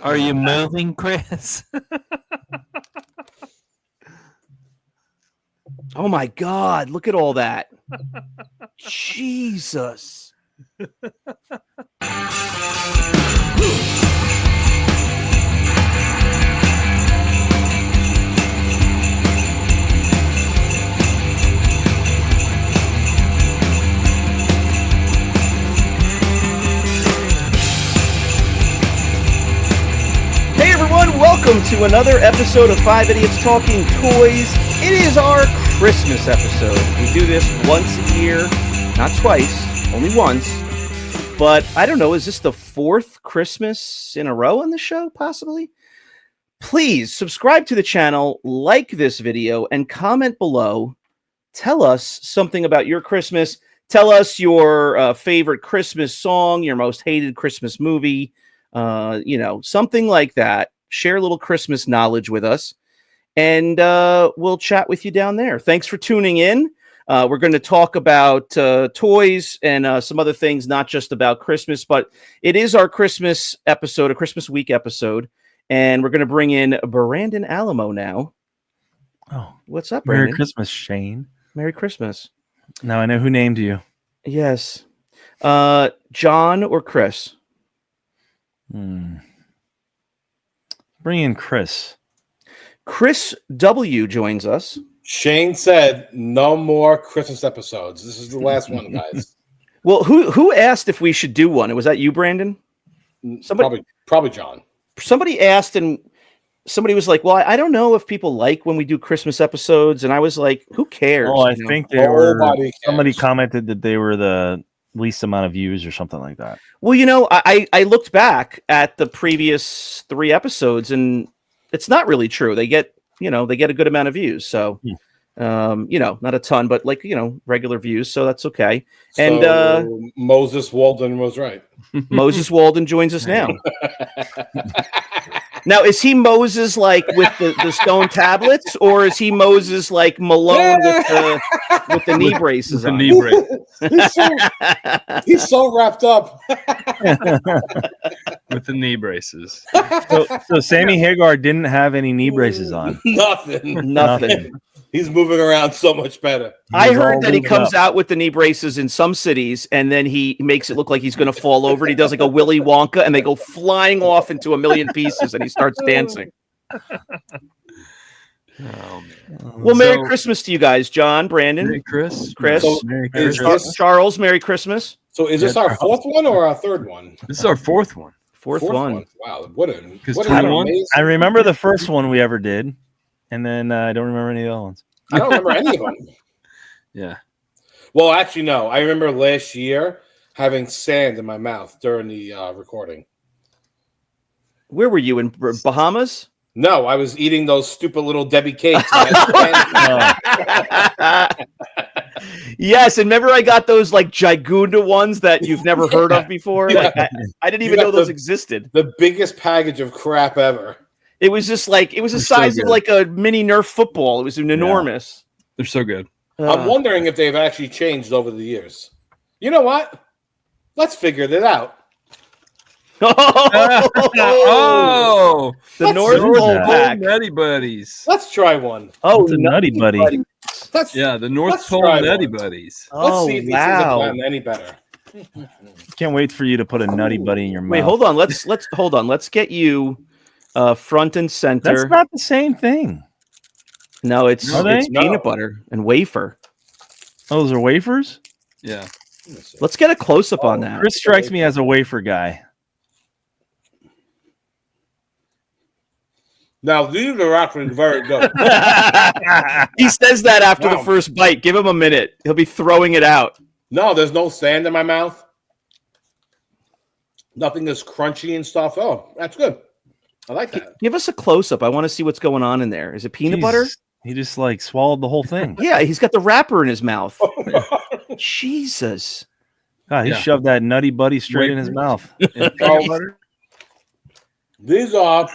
Are you moving, Chris? Oh my God! Look at all that. Jesus. Hey everyone, welcome to another episode of Five Idiots Talking Toys. It is our Christmas episode. We do this once a year, not twice, only once. But I don't know, is this the fourth Christmas in a row on the show, possibly? Please subscribe to the channel, like this video, and comment below. Tell us something about your Christmas. Tell us your favorite Christmas song, your most hated Christmas movie. Something like that. Share a little Christmas knowledge with us, and we'll chat with you down there. Thanks for tuning in. We're going to talk about toys and some other things, not just about Christmas, but it is our Christmas episode, a Christmas week episode, and we're going to bring in Brandon Alamo now. Oh, what's up, Brandon? Merry Christmas, Shane. Merry Christmas. Now I know who named you. Yes. John or Chris? Bring in Chris. Chris W joins us. Shane said no more Christmas episodes. This is the last one, guys. Well, who asked if we should do one? Was that you, Brandon? Probably John. Somebody asked, and somebody was like, well, I don't know if people like when we do Christmas episodes. And I was like, who cares? Oh, I think somebody commented that they were the least amount of views or something like that. Well, I looked back at the previous 3 episodes, and it's not really true. They get a good amount of views. So, not a ton, but regular views. So that's okay. So, and Moses Walden was right. Moses Walden joins us now. Now, is he Moses like with the stone tablets, or is he Moses like Malone with the knee braces on? The knee brace. He's so wrapped up with the knee braces. So Sammy Hagar didn't have any knee braces on. Nothing. He's moving around so much better. I heard that he comes out with the knee braces in some cities, and then he makes it look like he's going to fall over. And he does like a Willy Wonka, and they go flying off into a million pieces, and he starts dancing. Well, Merry Christmas to you guys, John, Brandon, Merry Chris, Merry Christmas. Charles. Merry Christmas. So, is this our fourth one or our third one? This is our fourth one. Fourth one. Wow, what an I remember the first one we ever did. And then I don't remember any of the other ones. I don't remember any of them. Yeah. Well, actually, no. I remember last year having sand in my mouth during the recording. Where were you, in Bahamas? No, I was eating those stupid little Debbie cakes. Yes, and remember I got those like Gigunda ones that you've never heard of before? Yeah. Like, I didn't even know those existed. The biggest package of crap ever. It was just like, it was the size of like a mini Nerf football. It was enormous. They're so good. I'm wondering if they've actually changed over the years. You know what? Let's figure it out. The North Pole pack. Nutty Buddies. Let's try one. Oh, the Nutty Buddy. The North Pole Nutty Buddies. Let's see if these are any better. Can't wait for you to put a Nutty Buddy in your mouth. Wait, hold on. Let's hold on. Let's get you front and center. That's not the same thing. No, it's peanut butter and wafer. Oh, those are wafers? Yeah. Let's get a close up on that. Chris strikes me as a wafer guy. Now, these are actually very good. He says that after the first bite. Give him a minute. He'll be throwing it out. No, there's no sand in my mouth. Nothing is crunchy and stuff. Oh, that's good. I like that. Give us a close-up. I want to see what's going on in there. Is it peanut butter? He just like swallowed the whole thing. Yeah, he's got the wrapper in his mouth. Jesus. God, he shoved that Nutty Buddy straight in his mouth. These are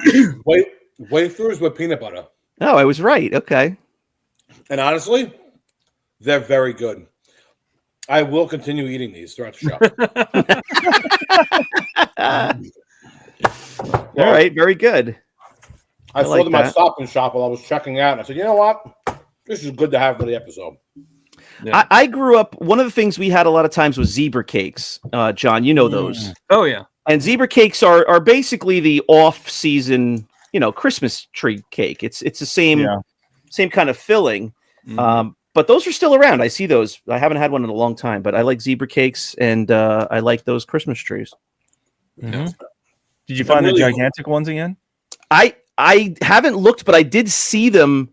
wafers with peanut butter. Oh, I was right. Okay. And honestly, they're very good. I will continue eating these throughout the show. All right, very good. I saw them at Stop and Shop while I was checking out, and I said, you know what? This is good to have for the episode. Yeah. I grew up, one of the things we had a lot of times was zebra cakes. John, you know those. Oh, yeah. And zebra cakes are basically the off-season, Christmas tree cake. It's the same kind of filling. Mm-hmm. But those are still around. I see those. I haven't had one in a long time, but I like zebra cakes, and I like those Christmas trees. Mm-hmm. Did you find the gigantic ones again? I haven't looked, but I did see them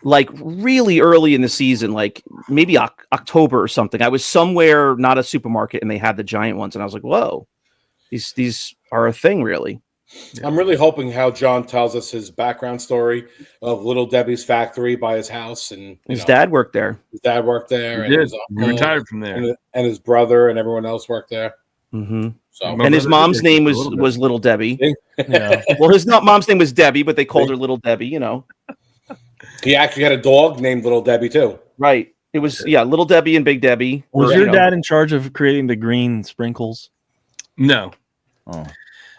like really early in the season, like maybe October or something. I was somewhere, not a supermarket, and they had the giant ones, and I was like, whoa, these are a thing, really. Yeah. I'm really hoping how John tells us his background story of Little Debbie's factory by his house, and his dad worked there. His dad worked there, and he retired from there, and his brother and everyone else worked there. Mm-hmm. So, and his mom's name was Little Debbie. Yeah. Well, his mom's name was Debbie, but they called her Little Debbie. He actually had a dog named Little Debbie too. Right. It was Little Debbie and Big Debbie. Was your dad in charge of creating the green sprinkles? No. Oh.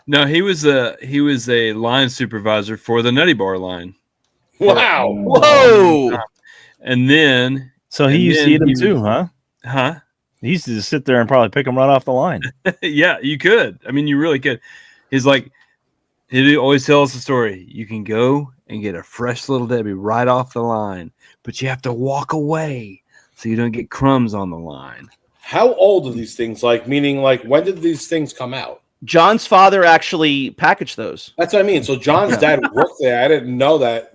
No, he was a line supervisor for the Nutty Bar line. Wow. Whoa. And then he used to eat them too, huh? Huh? He used to just sit there and probably pick them right off the line. Yeah, you could. I mean, you really could. He's like, he always tells the story. You can go and get a fresh Little Debbie right off the line, but you have to walk away so you don't get crumbs on the line. How old are these things? Meaning when did these things come out? John's father actually packaged those. That's what I mean. So John's dad worked there. I didn't know that.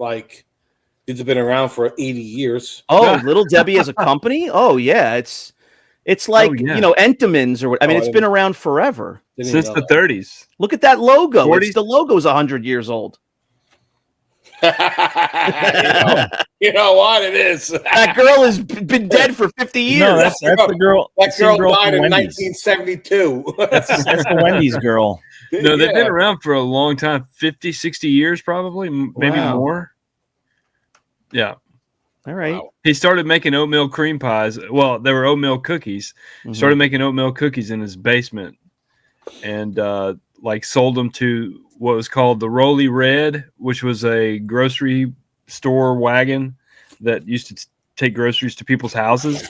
These have been around for 80 years. Oh, Little Debbie as a company? Oh, yeah. It's like, Entenmann's or what. I mean, it's been around forever. Since the 30s. Look at that logo. The logo's 100 years old. You know what? It is. That girl has been dead for 50 years. No, that's the girl. That girl died in 1972. That's the Wendy's girl. No, they've been around for a long time. 50, 60 years probably. Maybe more. Yeah. All right. Wow. He started making oatmeal cream pies. Well, there were oatmeal cookies. Mm-hmm. Started making oatmeal cookies in his basement, and sold them to what was called the Rolly Red, which was a grocery store wagon that used to take groceries to people's houses.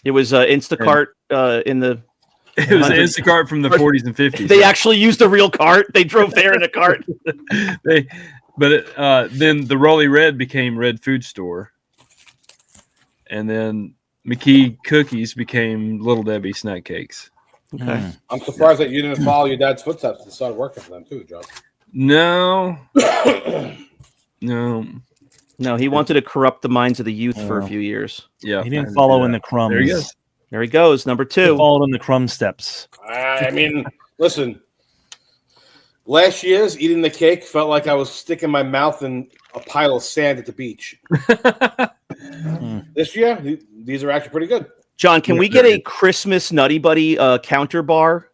It was Instacart in the. It was an Instacart from the 40s and 50s. They actually used a real cart. They drove there in a cart. Then the Rolly Red became Red Food Store. And then McKee Cookies became Little Debbie Snack Cakes. Okay. I'm surprised that you didn't follow your dad's footsteps and start working for them too, John. No. No. No, he wanted to corrupt the minds of the youth for a few years. Yeah. He didn't follow in the crumbs. There he goes. There he goes, number 2. He followed in the crumb steps. I mean, listen. Last year's eating the cake felt like I was sticking my mouth in a pile of sand at the beach. This year, these are actually pretty good. John, can we get a Christmas Nutty Buddy counter bar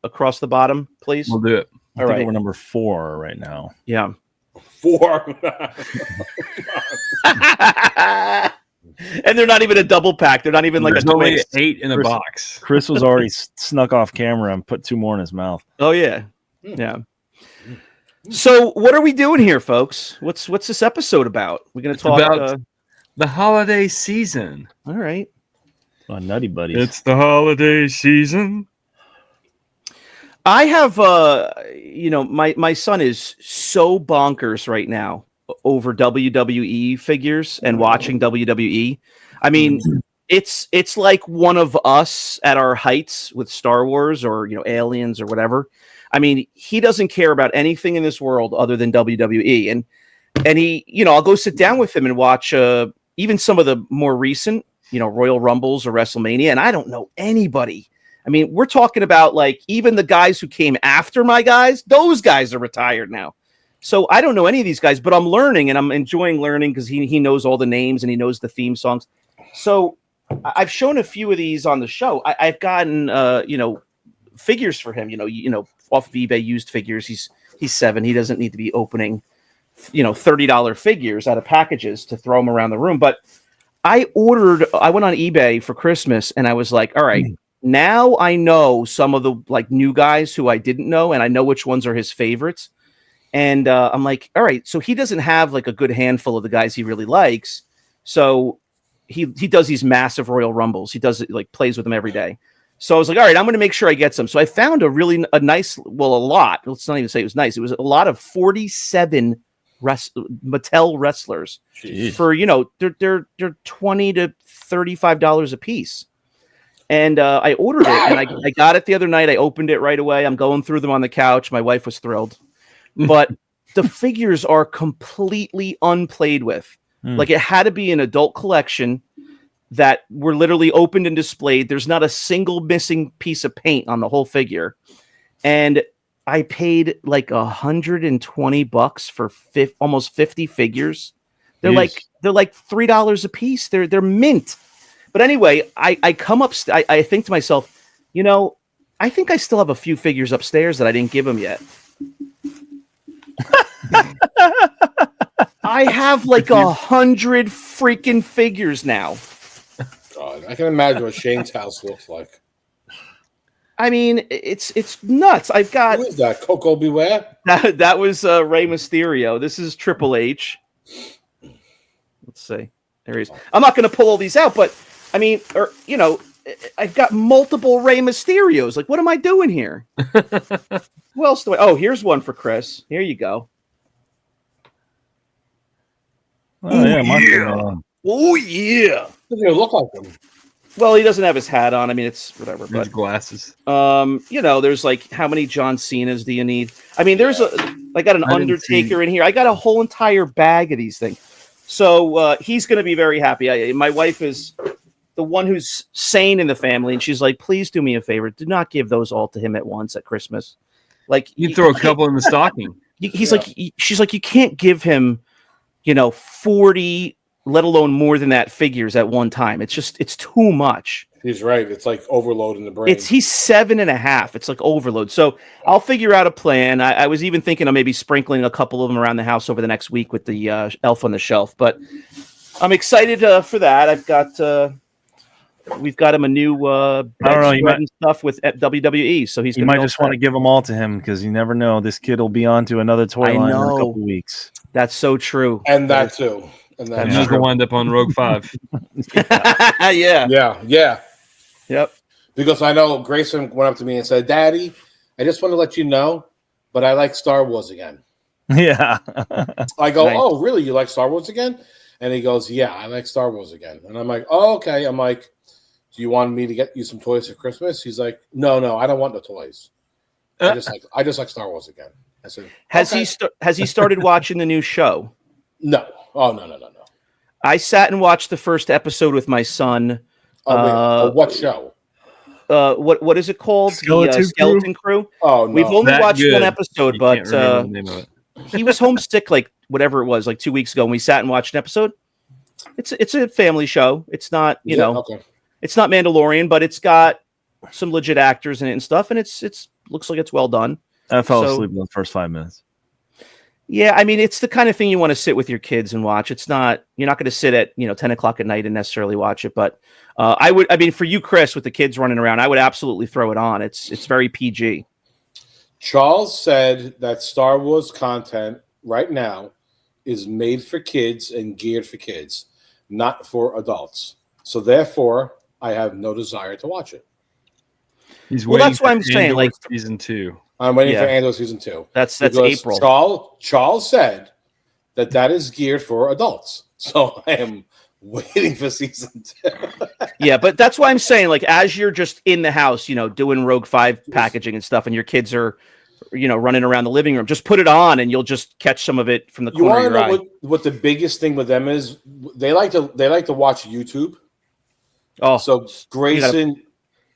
across the bottom, please? We'll do it. All right. We're number 4 right now. Yeah. 4. And they're not even a double pack. They're not even like There's only 8 in a box. Chris was already snuck off camera and put 2 more in his mouth. Oh, yeah. Yeah. So what are we doing here, folks? What's this episode about? We're going to talk about the holiday season. All right. Nutty Buddies. It's the holiday season. I have, my son is so bonkers right now over WWE figures and watching WWE. I mean, it's like one of us at our heights with Star Wars or, Aliens or whatever. I mean, he doesn't care about anything in this world other than WWE. And he, I'll go sit down with him and watch even some of the more recent, Royal Rumbles or WrestleMania. And I don't know anybody. I mean, we're talking about even the guys who came after my guys, those guys are retired now. So I don't know any of these guys, but I'm learning and I'm enjoying learning because he knows all the names and he knows the theme songs. So I've shown a few of these on the show. I've gotten, figures for him, off of eBay used figures. He's 7. He doesn't need to be opening, $30 figures out of packages to throw them around the room. But I went on eBay for Christmas and I was like, all right, Now I know some of the like new guys who I didn't know, and I know which ones are his favorites. And I'm like, all right, so he doesn't have like a good handful of the guys he really likes. So he does these massive Royal Rumbles. He does it, like plays with them every day. So I was like, all right, I'm going to make sure I get some. So I found a lot. Let's not even say it was nice. It was a lot of 47 Mattel wrestlers. Jeez. For, you know, they're $20 to $35 a piece. And I ordered it, and I got it the other night. I opened it right away. I'm going through them on the couch. My wife was thrilled. But the figures are completely unplayed with. Like, it had to be an adult collection that were literally opened and displayed. There's not a single missing piece of paint on the whole figure. And I paid like $120 for almost 50 figures. They're like $3 a piece. They're mint. But anyway, I come up. I think to myself, you know, I think I still have a few figures upstairs that I didn't give him yet. I have like 100 freaking figures now. God, I can imagine what Shane's house looks like. I mean, it's nuts. I've got. Who is that? Coco Beware? That was Rey Mysterio. This is Triple H. Let's see. There he is. I'm not going to pull all these out, but I mean, you know, I've got multiple Rey Mysterios. Like, what am I doing here? Who else do I? Oh, here's one for Chris. Here you go. Oh yeah. Oh yeah. Doesn't even look like him. Well, he doesn't have his hat on. I mean, it's whatever. His But glasses. you know, there's like how many John Cenas do you need? I mean, I got an Undertaker in here. I got a whole entire bag of these things. So he's going to be very happy. My wife is the one who's sane in the family, and she's like, "Please do me a favor. Do not give those all to him at once at Christmas." Like, You throw a couple in the stocking. She's like, you can't give him, you know, 40, let alone more than that figures at one time. It's too much. He's right. It's like overload in the brain. He's 7.5. It's like overload. So I'll figure out a plan. I was even thinking of maybe sprinkling a couple of them around the house over the next week with the Elf on the Shelf. But I'm excited for that. We've got him a new and stuff with WWE. So you might just want to give them all to him because you never know. This kid will be on to another toy line in a couple weeks. That's so true. And that too. And And those will wind up on Rogue 5. Yeah. Yep. Because I know Grayson went up to me and said, "Daddy, I just want to let you know, but I like Star Wars again." Yeah. I go, Nice. "Oh, really? You like Star Wars again?" And he goes, "Yeah, I like Star Wars again." And I'm like, "Oh, okay." I'm like, "Do you want me to get you some toys for Christmas?" He's like, "No, I don't want the toys. I just like Star Wars again." I said, Has okay. he started watching the new show? No. Oh, no. I sat and watched the first episode with my son. What show? What is it called? Skeleton Crew. Oh, no. We've only watched one episode, You but can't remember the name of it. he was homesick, like whatever it was, like 2 weeks ago, and we sat and watched an episode. It's a family show. It's not, Okay. it's not Mandalorian, but it's got some legit actors in it and stuff, and it's looks like it's well done. I fell asleep in the first 5 minutes. Yeah, I mean, it's the kind of thing you want to sit with your kids and watch. It's not, you're not going to sit at 10 o'clock at night and necessarily watch it. But for you, Chris, with the kids running around, I would absolutely throw it on. It's very PG. Charles said that Star Wars content right now is made for kids and geared for kids, not for adults. So therefore, I have no desire to watch it. He's Well, waiting that's what I'm saying, Andor like- season 2. I'm waiting for Andor season 2. That's Because April. Charles said that is geared for adults. So I am waiting for season 2. Yeah, but that's why I'm saying, like, as you're just in the house, doing Rogue 5 packaging and stuff, and your kids are, running around the living room, just put it on and you'll just catch some of it from the corner of your eye. You want to know what the biggest thing with them is? They like to watch YouTube. Oh, So Grayson,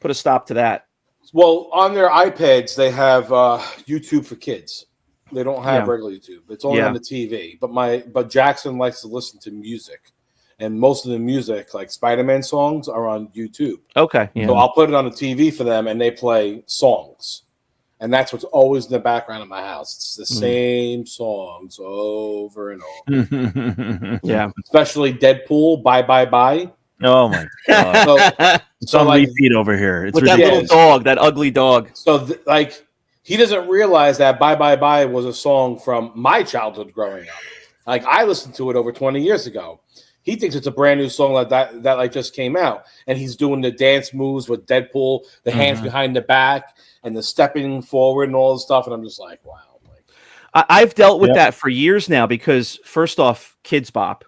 put a stop to that. well, on their iPads, they have YouTube for kids. They don't have regular YouTube. It's only on the TV. But Jackson likes to listen to music. And most of the music, like Spider-Man songs, are on YouTube. Okay. Yeah. So I'll put it on the TV for them, and they play songs. And that's what's always in the background of my house. It's the same songs over and over. Yeah. Especially Deadpool, Bye, Bye, Bye. Oh, my God. It's on repeat over here. It's with that little dog, that ugly dog. So like he doesn't realize that Bye Bye Bye was a song from my childhood growing up. Like I listened to it over 20 years ago. He thinks it's a brand new song that like just came out, and he's doing the dance moves with Deadpool, the hands behind the back, and the stepping forward and all this stuff. And I'm just like, wow. I've dealt with that for years now because first off, Kids Bop.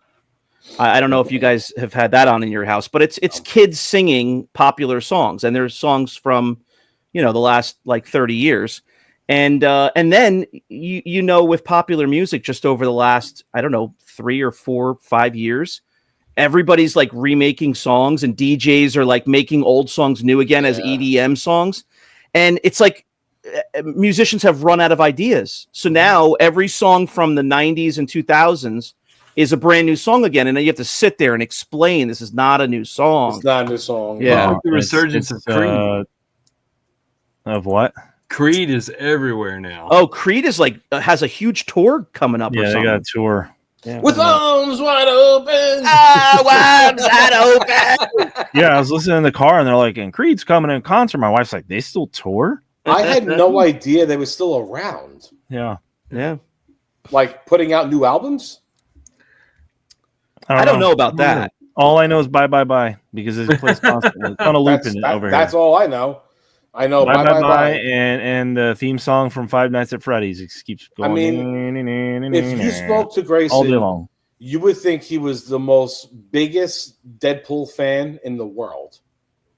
I don't know if you guys have had that on in your house, but it's kids singing popular songs, and there's songs from, the last like 30 years, and then with popular music, just over the last 3 or 4, 5 years, everybody's like remaking songs, and DJs are like making old songs new again as EDM songs, and it's like musicians have run out of ideas. So now every song from the 90s and 2000s is a brand new song again, and then you have to sit there and explain this is not a new song. It's not a new song. Yeah. Like the resurgence of Creed. Of what? Creed is everywhere now. Oh, Creed is like has a huge tour coming up. Yeah, they got a tour. Yeah. With arms wide open. Arms wide open. Yeah, I was listening in the car, and they're like, and Creed's coming in concert. My wife's like, they still tour? I had no idea they were still around. Yeah. Yeah. Like putting out new albums? I don't know about that. All I know is Bye Bye Bye because it plays constantly. It's on a loop in it over here. That's all I know. I know Bye Bye Bye and the theme song from Five Nights at Freddy's. It keeps going. I mean, if you spoke to Grayson all day long, you would think he was the biggest Deadpool fan in the world.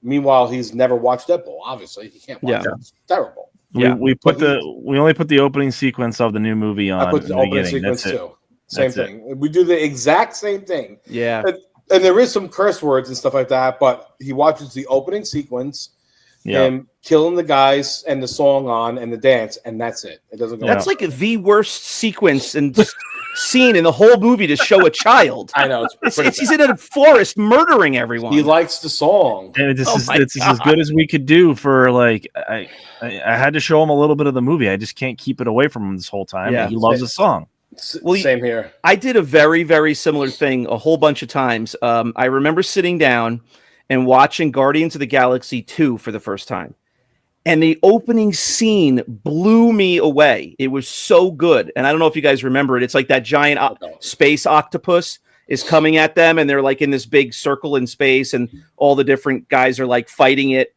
Meanwhile, he's never watched Deadpool. Obviously, he can't watch it. It's terrible. We only put the opening sequence of the new movie on. I put the opening sequence too. Same thing. We do the exact same thing. Yeah. And there is some curse words and stuff like that, but he watches the opening sequence, him killing the guys and the song on and the dance, and that's it. It doesn't go. That's like the worst sequence and scene in the whole movie to show a child. I know. He's in a forest murdering everyone. He likes the song. And it's as good as we could do for like I had to show him a little bit of the movie. I just can't keep it away from him this whole time. Yeah. He loves the song. Well, same here. I did a very, very similar thing a whole bunch of times. I remember sitting down and watching Guardians of the Galaxy 2 for the first time. And the opening scene blew me away. It was so good. And I don't know if you guys remember it. It's like that giant space octopus is coming at them, and they're like in this big circle in space, and all the different guys are like fighting it,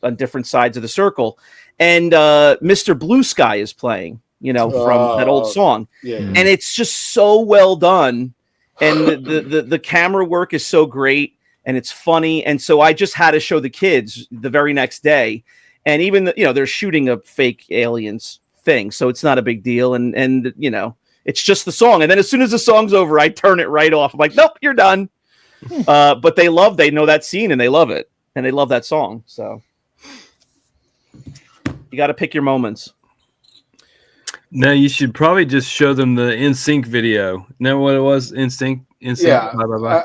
on different sides of the circle. And Mr. Blue Sky is playing, from that old song. Yeah. And it's just so well done. And the camera work is so great, and it's funny. And so I just had to show the kids the very next day. And even, they're shooting a fake aliens thing, so it's not a big deal. And it's just the song. And then as soon as the song's over, I turn it right off. I'm like, nope, you're done. But they know that scene, and they love it. And they love that song. So you got to pick your moments. No, you should probably just show them the NSYNC video. Know what it was? NSYNC? Yeah, blah, blah, blah.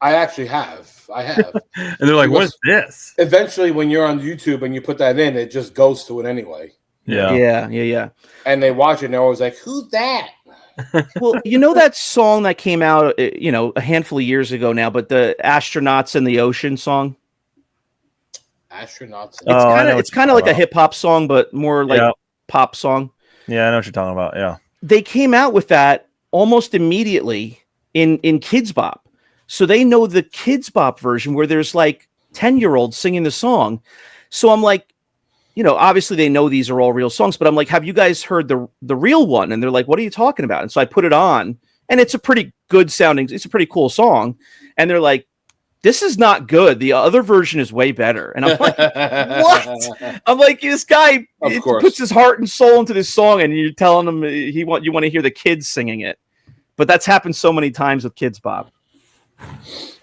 I actually have. I have. And they're like, what is this? Eventually, when you're on YouTube and you put that in, it just goes to it anyway. Yeah. And they watch it, and they're always like, who's that? Well, that song that came out, a handful of years ago now, but the Astronauts in the Ocean song? Astronauts. It's kind of like a hip hop song, but more like pop song. Yeah, I know what you're talking about. Yeah. They came out with that almost immediately in Kids Bop. So they know the Kids Bop version where there's like 10-year-olds singing the song. So I'm like, obviously they know these are all real songs, but I'm like, have you guys heard the real one? And they're like, what are you talking about? And so I put it on, and it's a pretty good sounding, it's a pretty cool song. And they're like, this is not good. The other version is way better. And I'm like, what? I'm like, this guy puts his heart and soul into this song, and you're telling him you want to hear the kids singing it. But that's happened so many times with Kids Bop.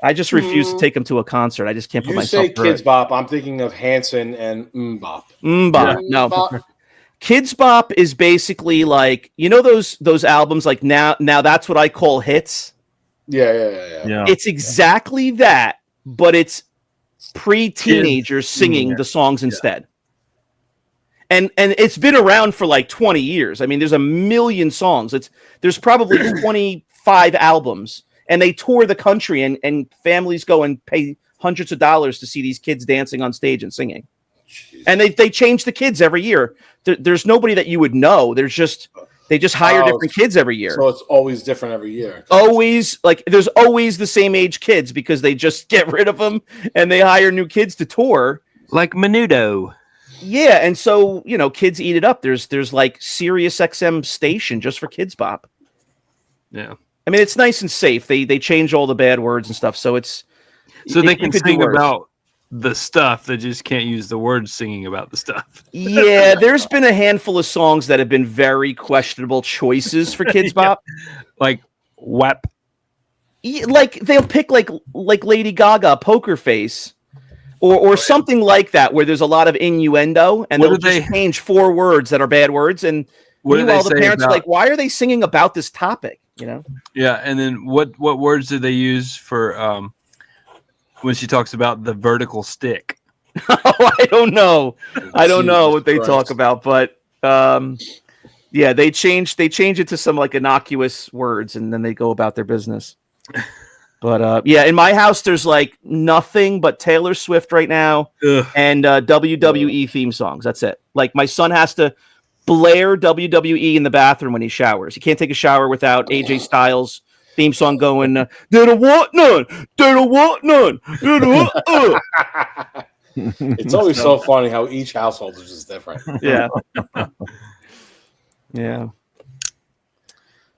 I just refuse to take them to a concert. I just can't put myself through it. You say Kids Bop, I'm thinking of Hanson and Mbop. Mbop. No. Bop. Kids Bop is basically like, those albums like now that's what I call hits. Yeah. It's exactly that, but it's pre-teenagers singing the songs instead. And it's been around for like 20 years. I mean, there's a million songs. There's probably 25 albums, and they tour the country, and families go and pay hundreds of dollars to see these kids dancing on stage and singing. And they change the kids every year. There's nobody that you would know. They just hire different kids every year. So it's always different every year. Always, like, there's always the same age kids because they just get rid of them and they hire new kids to tour. Like Menudo. Yeah, and so, you know, kids eat it up. There's like Sirius XM station just for Kids Bop. Yeah. I mean, it's nice and safe. They change all the bad words and stuff, so it's they can sing about the stuff. They just can't use the words singing about the stuff. Yeah, there's been a handful of songs that have been very questionable choices for Kids Bop. Like WAP. Like they'll pick like Lady Gaga, Poker Face. Or something like that, where there's a lot of innuendo, and they'll just change 4 words that are bad words, and meanwhile the parents are like, "Why are they singing about this topic?" You know? Yeah, and then what words did they use for when she talks about the vertical stick? Oh, I don't know. I don't know what they talk about, but yeah, they change it to some like innocuous words, and then they go about their business. But yeah, in my house, there's like nothing but Taylor Swift right now. Ugh. And WWE theme songs. That's it. Like my son has to blare WWE in the bathroom when he showers. He can't take a shower without AJ Styles theme song going. They don't want none. They don't want none. They don't want, It's always so funny how each household is just different. Yeah. Yeah.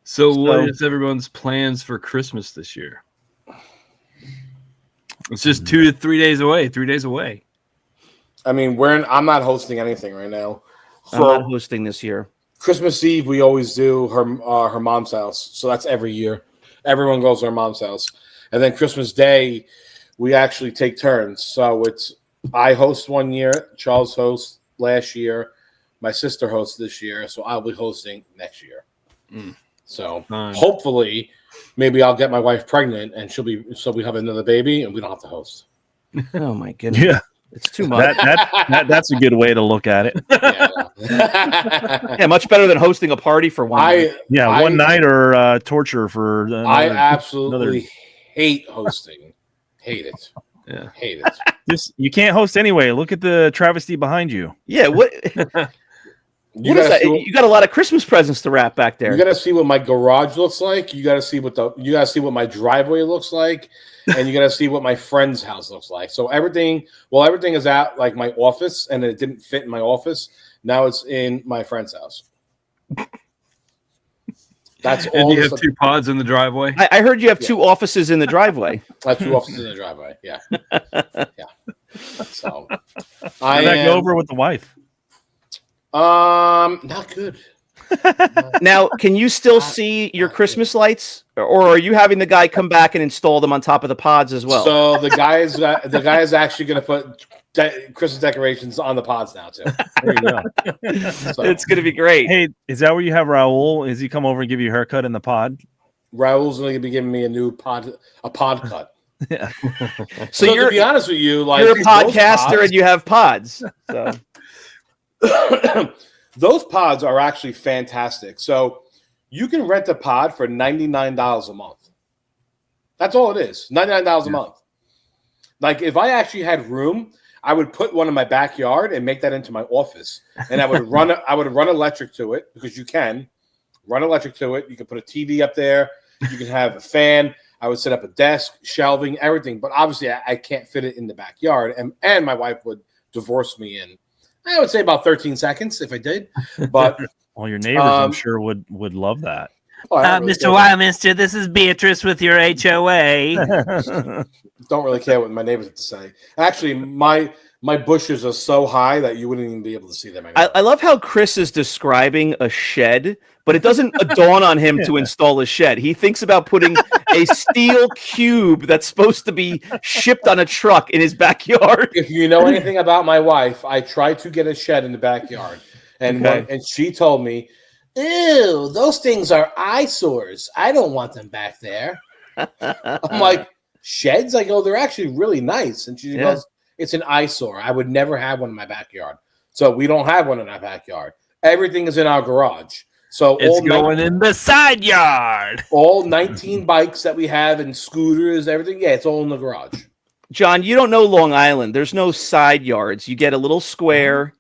So what is everyone's plans for Christmas this year? It's just 2 to 3 days away. 3 days away. I mean, I'm not hosting anything right now. So I'm not hosting this year. Christmas Eve, we always do her mom's house. So that's every year. Everyone goes to her mom's house. And then Christmas Day, we actually take turns. So I host one year, Charles hosts last year, my sister hosts this year, so I'll be hosting next year. So hopefully, maybe I'll get my wife pregnant and so we have another baby and we don't have to host. Oh my goodness. Yeah. It's too much. That's a good way to look at it. Yeah, much better than hosting a party for one night. Yeah, one night or torture for I absolutely hate hosting. Hate it. Yeah. Hate it. You can't host anyway. Look at the travesty behind you. Yeah, what what is that? You got a lot of Christmas presents to wrap back there. You got to see what my garage looks like. You got to see what my driveway looks like, and you got to see what my friend's house looks like. So everything is at like my office, and it didn't fit in my office. Now it's in my friend's house. That's all. And you have 2 pods in the driveway. I heard you have 2 offices in the driveway. I have 2 offices in the driveway. Yeah, yeah. So How'd that go over with the wife? Not good. Now, can you still see your Christmas lights, or are you having the guy come back and install them on top of the pods as well? So the guy is actually going to put Christmas decorations on the pods now too. There you go. So, it's going to be great. Hey, is that where you have Raul? Is he come over and give you a haircut in the pod? Raul's going to be giving me a pod cut. Yeah. So to be honest with you, like you're a podcaster and you have pods. So. Those pods are actually fantastic. So you can rent a pod for $99 a month. That's all it is. $99 a month. Like if I actually had room, I would put one in my backyard and make that into my office. And I would run electric to it, because you can run electric to it. You can put a TV up there. You can have a fan. I would set up a desk, shelving, everything. But obviously I can't fit it in the backyard. And my wife would divorce me in, I would say, about 13 seconds if I did. But well, your neighbors, I'm sure, would love that. Mr. Wildminster, this is Beatrice with your HOA. Don't really care what my neighbors have to say. Actually, my bushes are so high that you wouldn't even be able to see them anymore. I love how Chris is describing a shed, but it doesn't dawn on him to install a shed. He thinks about putting a steel cube that's supposed to be shipped on a truck in his backyard. If you know anything about my wife, I tried to get a shed in the backyard, and and she told me, "Ew, those things are eyesores. I don't want them back there." I'm like, sheds? I go, they're actually really nice. And she goes, it's an eyesore. I would never have one in my backyard. So we don't have one in our backyard. Everything is in our garage. So it's going in the side yard. All 19 bikes that we have and scooters, everything. Yeah, it's all in the garage. John, you don't know Long Island. There's no side yards. You get a little square,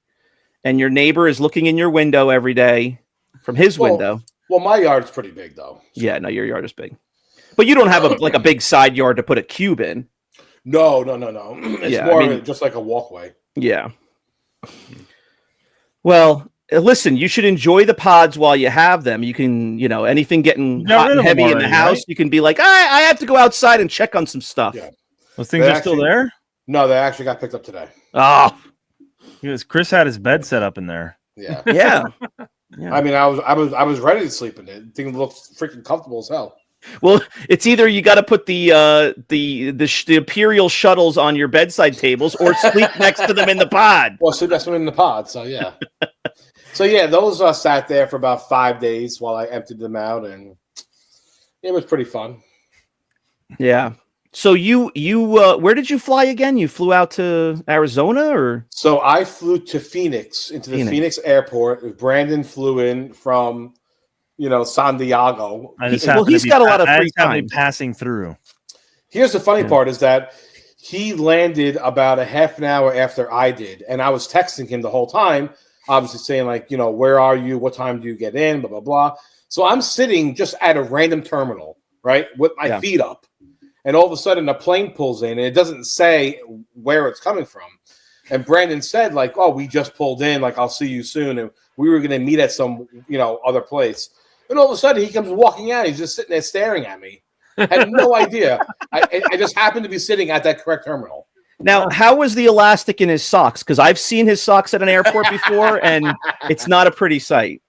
and your neighbor is looking in your window every day from his window. Well, my yard's pretty big, though. So. Yeah, no, your yard is big. But you don't have a big side yard to put a cube in. No. It's more just like a walkway. Yeah. Well, listen, you should enjoy the pods while you have them. You can, anything getting hot and heavy in the house, right? You can be like, I have to go outside and check on some stuff. Yeah. Those things are still there? No, they actually got picked up today. Oh. Because Chris had his bed set up in there. Yeah. Yeah. I mean, I was ready to sleep in it. The thing looks freaking comfortable as hell. Well, it's either you got to put the Imperial shuttles on your bedside tables or sleep next to them in the pod. Well, sleep next to them in the pod. So yeah. Those sat there for about 5 days while I emptied them out, and it was pretty fun. Yeah. So you where did you fly again? You flew out to Arizona, or? So I flew to Phoenix, into the Phoenix airport. Brandon flew in from, San Diego. He's got a lot of free time passing through. Here's the funny part is that he landed about a half an hour after I did, and I was texting him the whole time, obviously saying like, where are you? What time do you get in? Blah, blah, blah. So I'm sitting just at a random terminal, right, with my feet up. And all of a sudden, a plane pulls in, and it doesn't say where it's coming from. And Brandon said, like, oh, we just pulled in. Like, I'll see you soon. And we were going to meet at some, other place. And all of a sudden, he comes walking out. He's just sitting there staring at me. I had no idea. I just happened to be sitting at that correct terminal. Now, how was the elastic in his socks? Because I've seen his socks at an airport before, and it's not a pretty sight.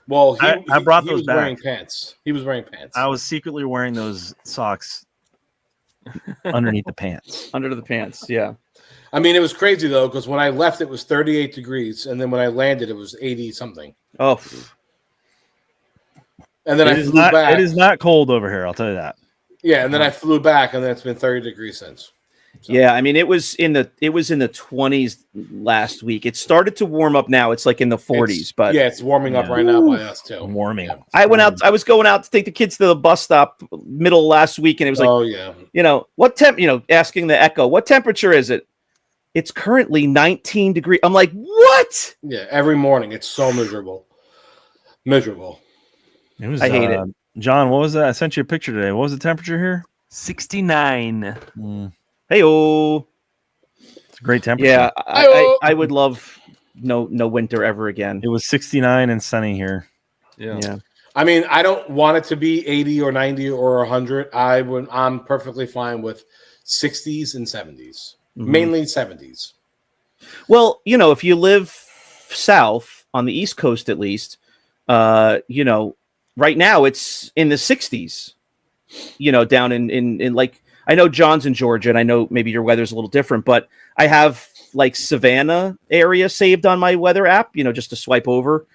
Well, I brought those back. Wearing pants. He was wearing pants. I was secretly wearing those socks underneath the pants. Under the pants, yeah. I mean, it was crazy, though, because when I left, it was 38 degrees, and then when I landed, it was 80-something. Oh. And then I flew back. It is not cold over here, I'll tell you that. Yeah, and then I flew back, and then it's been 30 degrees since. So. Yeah, I mean, it was in the 20s last week. It started to warm up now. It's like in the 40s, but it's warming up right now by us too. Warming. Yeah. I was going out to take the kids to the bus stop middle of last week, and it was like, what temp? Asking the Echo, what temperature is it? It's currently 19 degrees. I'm like, what? Yeah, every morning it's so miserable. Miserable. It was. I hate it. John, what was that? I sent you a picture today. What was the temperature here? 69. Hey-oh. It's a great temperature. Yeah, I would love no winter ever again. It was 69 and sunny here. Yeah. I mean, I don't want it to be 80 or 90 or 100. I'm perfectly fine with 60s and 70s. Mainly 70s. Well, if you live south on the East Coast, at least, right now it's in the 60s, down in like, I know John's in Georgia, and I know maybe your weather's a little different, but I have like Savannah area saved on my weather app, just to swipe over,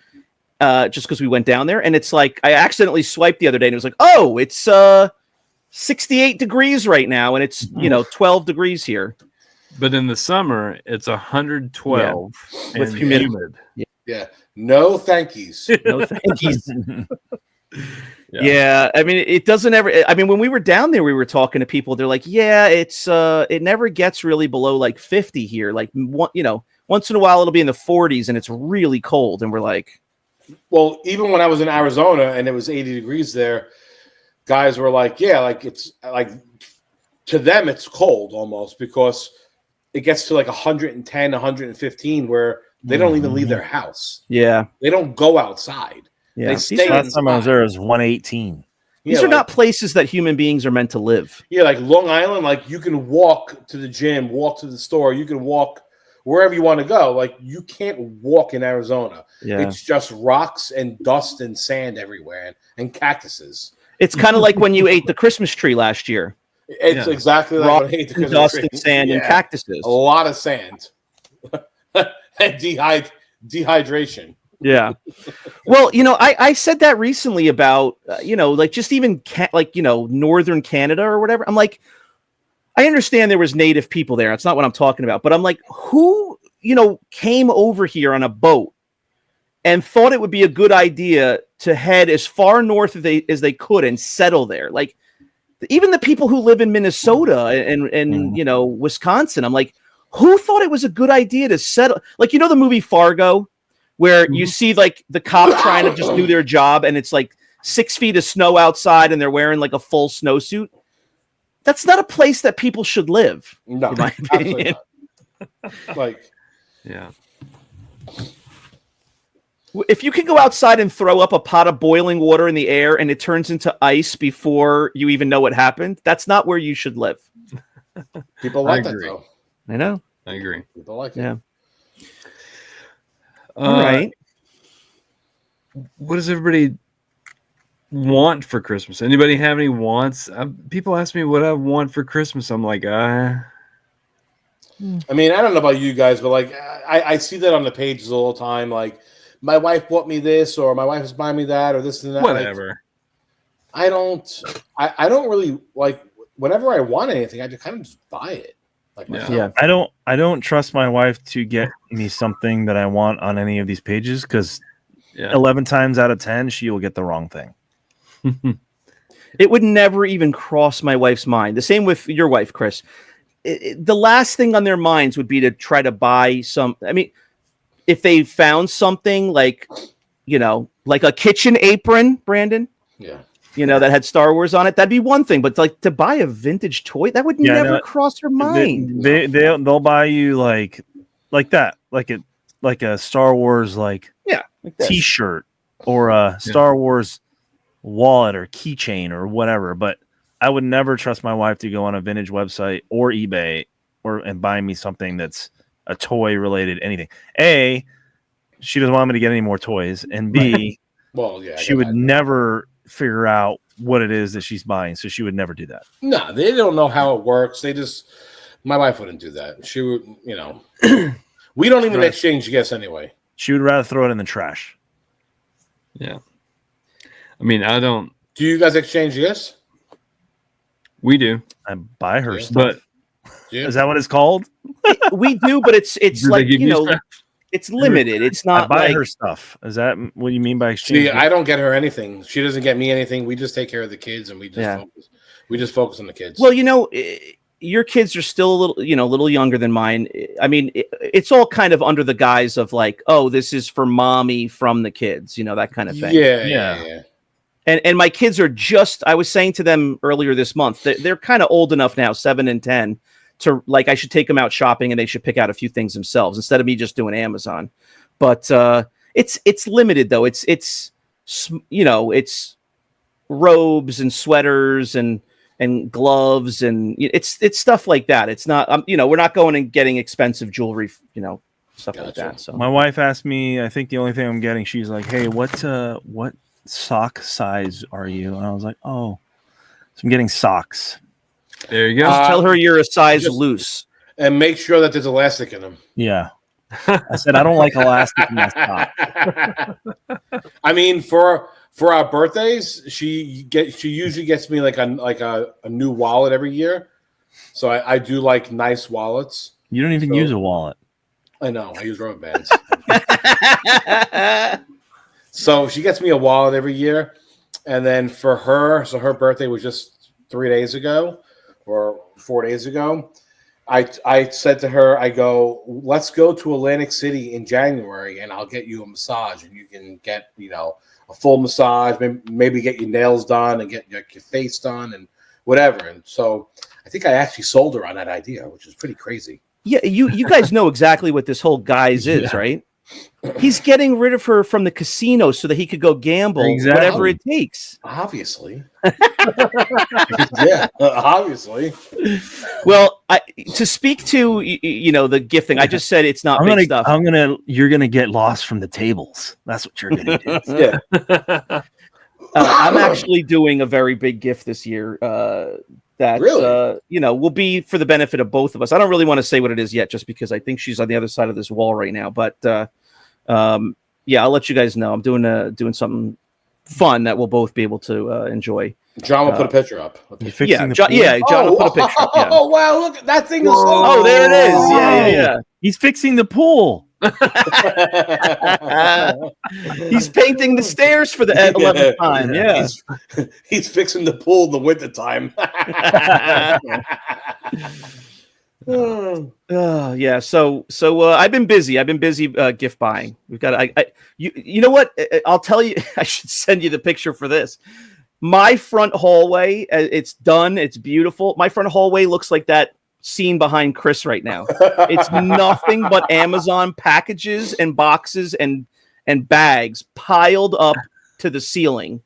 just because we went down there. And it's like, I accidentally swiped the other day, and it was like, oh, it's 68 degrees right now, and it's, 12 degrees here. But in the summer, it's 112 with humidity. Yeah. No thankies. No thankies. Yeah, I mean, it doesn't ever. I mean, when we were down there, we were talking to people. They're like, "Yeah, it never gets really below like 50 here. Like, once in a while, it'll be in the 40s, and it's really cold." And we're like, "Well, even when I was in Arizona and it was 80 degrees there, guys were like, yeah, like it's like to them it's cold almost because it gets to like 110, 115 where they don't even leave their house. Yeah, they don't go outside." Yeah. They stay last time I was there was 118. These are not places that human beings are meant to live. Yeah, like Long Island, like you can walk to the gym, walk to the store, you can walk wherever you want to go. Like you can't walk in Arizona. Yeah. It's just rocks and dust and sand everywhere and cactuses. It's kind of like when you ate the Christmas tree last year. It's exactly like when I ate the Christmas dust tree. and sand and cactuses. A lot of sand. And dehydration. Yeah. Well, I said that recently about, like just even northern Canada or whatever. I'm like, I understand there was native people there. That's not what I'm talking about. But I'm like, who, came over here on a boat and thought it would be a good idea to head as far north as they could and settle there? Like, even the people who live in Minnesota and you know, Wisconsin, I'm like, who thought it was a good idea to settle? Like, you know, the movie Fargo, where you see like the cop trying to just do their job, and it's like 6 feet of snow outside, and they're wearing like a full snowsuit. That's not a place that people should live. No, in my opinion. Like, yeah. If you can go outside and throw up a pot of boiling water in the air and it turns into ice before you even know what happened, that's not where you should live. people like that, though. I know. I agree. People like it. Yeah. All right. What does everybody want for Christmas? Anybody have any wants? People ask me what I want for Christmas. I'm like, I mean, I don't know about you guys, but like, I see that on the pages all the time. Like, my wife bought me this, or my wife is buying me that, or this and that. whatever. Like, I don't really like. Whenever I want anything, I just kind of just buy it. Like, myself. I don't trust my wife to get me something that I want on any of these pages, because 11 times out of 10 she will get the wrong thing. It would never even cross my wife's mind. The same with your wife, Chris. The last thing on their minds would be to try to buy some. I mean, if they found something like, you know, like a kitchen apron, Brandon. Yeah. You know, that had Star Wars on it, that'd be one thing. But like to buy a vintage toy, that would never cross their mind. They'll buy you like that, like a Star Wars like T-shirt or a Star Wars wallet or keychain or whatever. But I would never trust my wife to go on a vintage website or eBay and buy me something that's a toy related anything. A, she doesn't want me to get any more toys, and B, she would never figure out what it is that she's buying, so she would never do that. No, they don't know how it works. My wife wouldn't do that. She would, you know, we don't even exchange gifts anyway. She would rather throw it in the trash. Yeah. I mean, I don't. Do you guys exchange gifts? We do. I buy her stuff. But is that what it's called? We do, but it's like, you know, it's limited. It's not. I buy her stuff. Is that what you mean by exchange? See, I don't get her anything. She doesn't get me anything. We just take care of the kids, and we just focus on the kids. Well, you know, your kids are still a little younger than mine. I mean, it's all kind of under the guise of like, oh, this is for mommy from the kids, you know, that kind of thing. Yeah. And my kids are I was saying to them earlier this month, they're kind of old enough now, 7 and 10, to like, I should take them out shopping and they should pick out a few things themselves instead of me just doing Amazon. But it's limited though. It's you know, it's robes and sweaters and gloves, and it's stuff like that. It's not, you know, we're not going and getting expensive jewelry, you know, stuff like that. So my wife asked me, I think the only thing I'm getting, she's like, hey, what sock size are you? And I was like, oh, so I'm getting socks. There you go. Just tell her you're a size loose. And make sure that there's elastic in them. Yeah. I said, I don't like elastic in my sock. I mean, for our birthdays, she usually gets me like a new wallet every year. So I do like nice wallets. You don't even use a wallet. I know. I use rubber bands. So she gets me a wallet every year. And then for her, so her birthday was just 3 days ago or 4 days ago. I said to her, I go, let's go to Atlantic City in January and I'll get you a massage and you can get, you know, a full massage, maybe get your nails done and get your face done and whatever. And so I think I actually sold her on that idea, which is pretty crazy. Yeah, you guys know exactly what this whole guise is, right? He's getting rid of her from the casino so that he could go gamble, whatever it takes. Obviously. Yeah, obviously. Well, to speak to, you know, the gift thing, I just said it's not big stuff. You're going to get lost from the tables. That's what you're going to do. Yeah. I'm actually doing a very big gift this year that, really? You know, will be for the benefit of both of us. I don't really want to say what it is yet, just because I think she's on the other side of this wall right now. But yeah, I'll let you guys know. I'm doing something fun that we'll both be able to enjoy. John will put a picture up. John will put a picture up. Yeah. Oh, wow, look, that thing is... Oh, there it is. Yeah. He's fixing the pool. He's painting the stairs for the 11th time. Yeah. He's fixing the pool in the wintertime. Yeah. So I've been busy. Gift buying. We've got. You know what? I'll tell you. I should send you the picture for this. My front hallway. It's done. It's beautiful. My front hallway looks like that scene behind Chris right now. It's nothing but Amazon packages and boxes and bags piled up to the ceiling.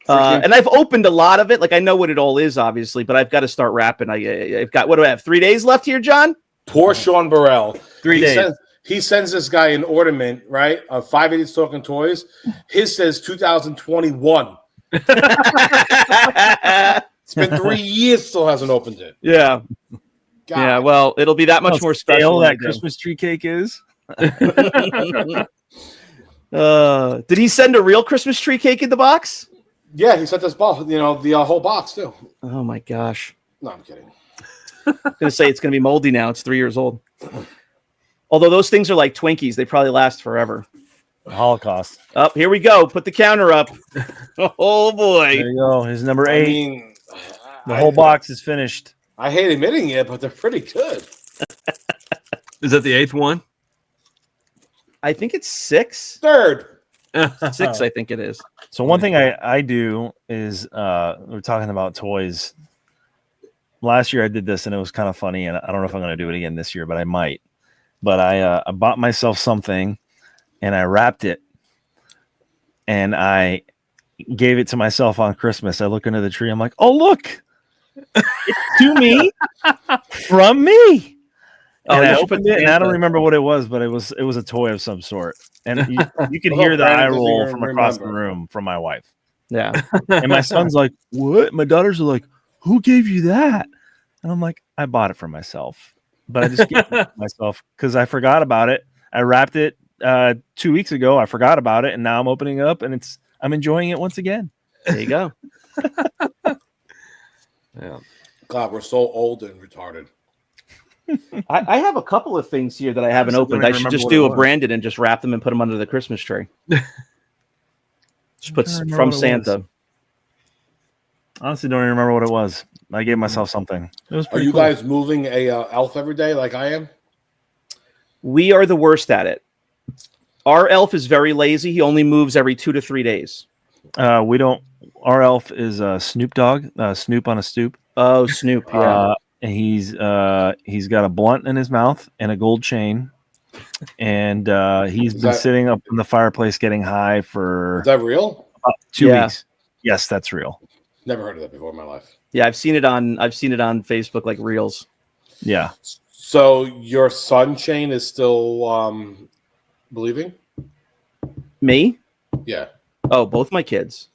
And I've opened a lot of it. Like, I know what it all is, obviously, but I've got to start wrapping. I've got, what do I have? 3 days left here, John? Poor Sean Burrell. 3 days. He sends this guy an ornament, right? Of 5 Idiots Talking Toys. His says 2021. It's been 3 years, still hasn't opened it. Yeah. God. Yeah, well, it'll be that much more special. That Christmas tree cake is. Did he send a real Christmas tree cake in the box? Yeah, he sent us both, the whole box too. Oh my gosh. No, I'm kidding. I'm going to say it's going to be moldy now. It's 3 years old. Although those things are like Twinkies. They probably last forever. Holocaust. Up, here we go. Put the counter up. Oh boy. There you go. Here's number 8. I mean, the whole box is finished. I hate admitting it, but they're pretty good. Is that the 8th one? I think it's 6. Third. 6, I think it is. So one thing I do is we're talking about toys. Last year I did this and it was kind of funny, and I don't know if I'm going to do it again this year, but I might. But I bought myself something and I wrapped it and I gave it to myself on Christmas. I look into the tree. I'm like, oh, look, it's to me from me. And I opened it, and I don't remember what it was, but it was a toy of some sort. And you can hear the eye roll from across the room from my wife. Yeah. And my son's like, what? My daughters are like, who gave you that? And I'm like, I bought it for myself. But I just gave it to myself because I forgot about it. I wrapped it 2 weeks ago. I forgot about it, and now I'm opening it up, and I'm enjoying it once again. There you go. Yeah. God, we're so old and retarded. I have a couple of things here that I haven't opened. I should just do a Brandon and just wrap them and put them under the Christmas tree. Just put from Santa. Honestly, don't even remember what it was. I gave myself something. It was Are you cool. guys moving a elf every day like I am? We are the worst at it. Our elf is very lazy. He only moves every 2 to 3 days. We don't. Our elf is Snoop Dogg. Snoop on a stoop. Oh, Snoop. Yeah. And he's got a blunt in his mouth and a gold chain, and he's been sitting up in the fireplace getting high for. Is that real? 2 weeks. Yes, that's real. Never heard of that before in my life. Yeah, I've seen it on Facebook, like Reels. Yeah. So your sun chain is still believing? Me? Yeah. Oh, both my kids.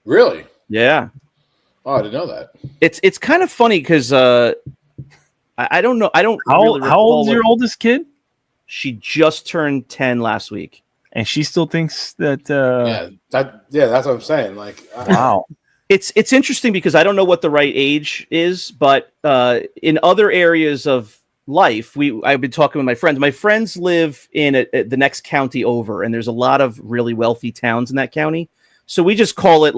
Really? Yeah. Oh, I didn't know that. It's kind of funny because I don't know. I don't. How old is your oldest kid? She just turned 10 last week, and she still thinks that. That's what I'm saying. Like, wow. It's interesting because I don't know what the right age is, but in other areas of life, I've been talking with my friends. My friends live in the next county over, and there's a lot of really wealthy towns in that county. So we just call it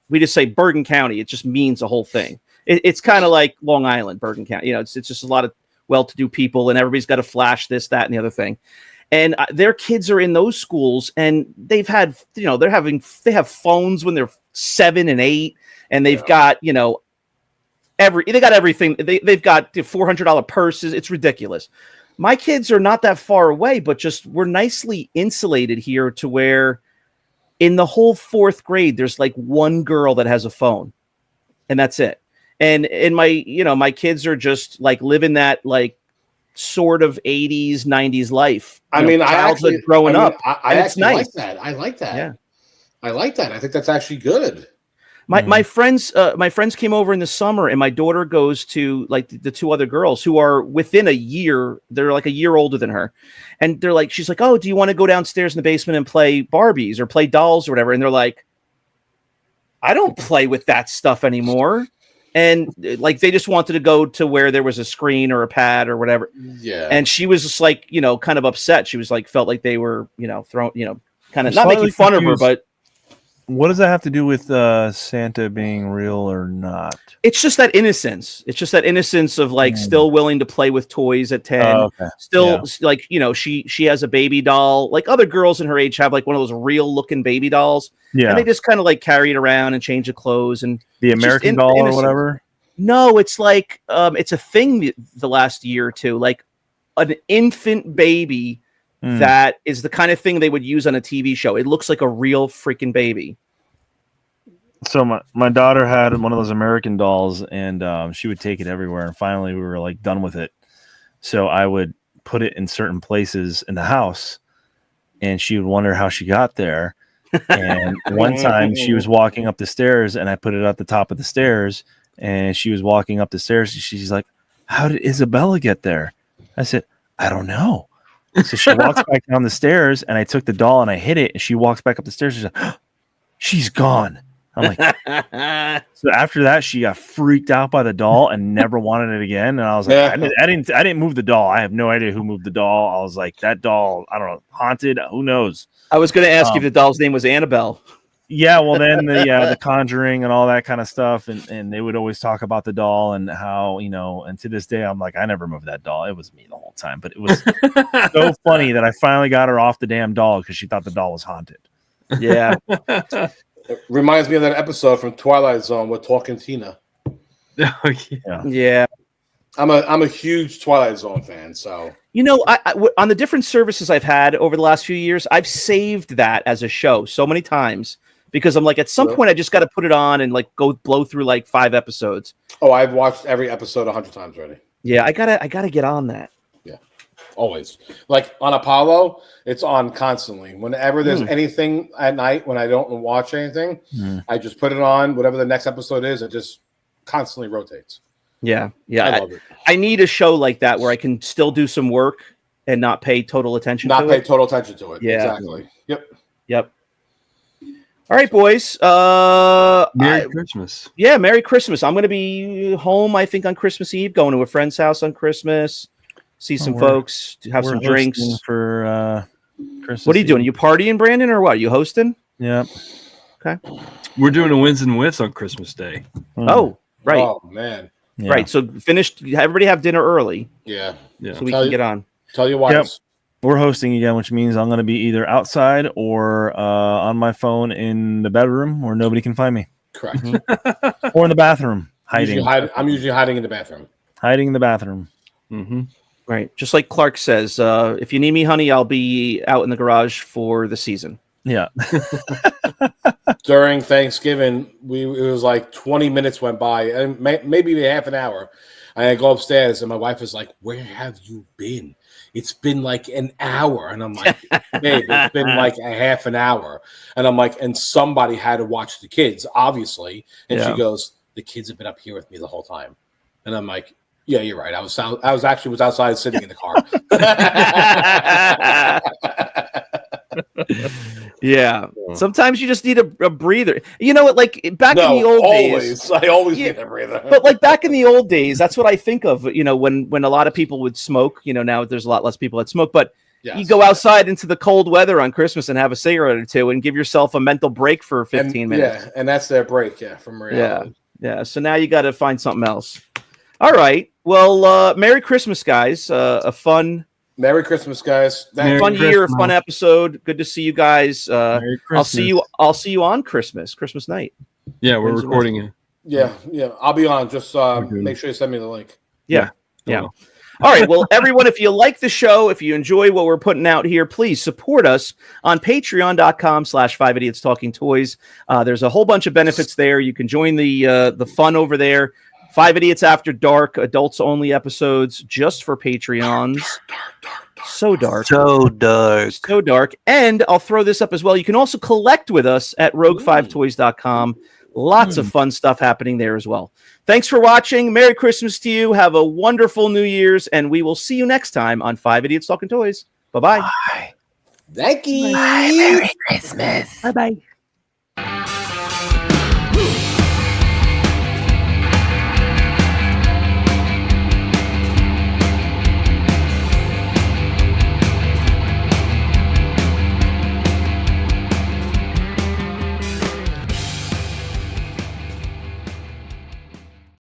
we just say Bergen County. It just means the whole thing. It's kind of like Long Island, Bergen County. It's just a lot of well-to-do people, and everybody's got to flash this, that, and the other thing. And their kids are in those schools, and they've had, they have phones when they're 7 and 8, and they've got, they got everything. They've got $400 purses. It's ridiculous. My kids are not that far away, but just we're nicely insulated here to where in the whole 4th grade, there's like one girl that has a phone, and that's it. And my kids are just like living that like sort of 80s, 90s life. Childhood growing up. I it's nice. like that. I like that. Yeah. I like that. I think that's actually good. My friends came over in the summer, and my daughter goes to like the 2 other girls who are within a year. They're like a year older than her. And she's like, oh, do you want to go downstairs in the basement and play Barbies or play dolls or whatever? And they're like, I don't play with that stuff anymore. And like they just wanted to go to where there was a screen or a pad or whatever. Yeah. And she was just like, kind of upset. She was like, felt like they were, throwing, kind of not making fun of her, but what does that have to do with Santa being real or not? it's just that innocence. It's just that innocence of like still willing to play with toys at 10. Oh, okay. Still like, she has a baby doll. Like other girls in her age have like one of those real looking baby dolls. Yeah. And they just kind of like carry it around and change the clothes and the American doll or whatever. No, it's like it's a thing the last year or two, like an infant baby that is the kind of thing they would use on a TV show. It looks like a real freaking baby. So my daughter had one of those American dolls, and she would take it everywhere. And finally, we were like done with it. So I would put it in certain places in the house, and she would wonder how she got there. And one time, she was walking up the stairs, and I put it at the top of the stairs. And she was walking up the stairs. And she's like, "How did Isabella get there?" I said, "I don't know." So she walks back down the stairs, and I took the doll and I hit it. And she walks back up the stairs. She's like, oh, "She's gone." I'm like, so after that, she got freaked out by the doll and never wanted it again. And I was like, I didn't move the doll. I have no idea who moved the doll. I was like, that doll, I don't know, haunted. Who knows? I was going to ask you if the doll's name was Annabelle. Yeah, well, then the Conjuring and all that kind of stuff, and they would always talk about the doll and how, and to this day, I'm like, I never moved that doll. It was me the whole time. But it was so funny that I finally got her off the damn doll because she thought the doll was haunted. Yeah. It reminds me of that episode from Twilight Zone with Talking Tina. Yeah. I'm a huge Twilight Zone fan, so I on the different services I've had over the last few years, I've saved that as a show so many times because I'm like, at some point I just got to put it on and like go blow through like 5 episodes. Oh, I've watched every episode 100 times already. Yeah, I gotta get on that. Yeah, always. Like on Apollo, it's on constantly. Whenever there's anything at night when I don't watch anything, I just put it on. Whatever the next episode is, it just constantly rotates. Yeah. I love it. I need a show like that where I can still do some work and not pay total attention to it. Not pay total attention to it. Yeah. Exactly. Yep. All right, boys. Merry Christmas. Yeah, Merry Christmas. I'm going to be home, I think, on Christmas Eve, going to a friend's house on Christmas, see some folks, have some drinks. For Christmas. What are you doing? Are you partying, Brandon, or what? Are you hosting? Yeah. Okay. We're doing a wins and whiffs on Christmas Day. Oh, right. Oh, man. Yeah. Right. So everybody have dinner early. Yeah. So we can get on. Tell your wives. Yep. We're hosting again, which means I'm going to be either outside or on my phone in the bedroom where nobody can find me. Correct. Or in the bathroom, hiding. I'm usually hiding in the bathroom. Hiding in the bathroom. Mm-hmm. Right. Just like Clark says, if you need me, honey, I'll be out in the garage for the season. Yeah. During Thanksgiving, it was like 20 minutes went by, and maybe half an hour. I go upstairs, and my wife is like, "Where have you been? It's been like an hour." And I'm like, "Babe, it's been like a half an hour." And I'm like, "And somebody had to watch the kids, obviously." And she goes, "The kids have been up here with me the whole time." And I'm like, "Yeah, you're right. I was outside sitting in the car." Yeah. Sometimes you just need a breather. You know what? Like back in the old days, I always need a breather. But like back in the old days, that's what I think of. When a lot of people would smoke. Now there's a lot less people that smoke, but you go outside into the cold weather on Christmas and have a cigarette or two and give yourself a mental break for 15 minutes. Yeah, and that's their break. Yeah, from reality. Yeah. So now you got to find something else. All right. Well, Merry Christmas, guys. A fun. Merry Christmas, guys. Fun year, a fun episode. Good to see you guys. I'll see you on Christmas night. Yeah, we're recording it. Yeah. I'll be on. Just make sure you send me the link. Yeah. All right. Well, everyone, if you like the show, if you enjoy what we're putting out here, please support us on patreon.com/5idiotstalkingtoys. There's a whole bunch of benefits there. You can join the fun over there. 5 Idiots After Dark, adults only episodes just for Patreons. So dark. And I'll throw this up as well. You can also collect with us at rogue5toys.com. Lots of fun stuff happening there as well. Thanks for watching. Merry Christmas to you. Have a wonderful New Year's, and we will see you next time on 5 Idiots Talking Toys. Bye-bye. Thank you. Bye. Merry Christmas. Bye-bye.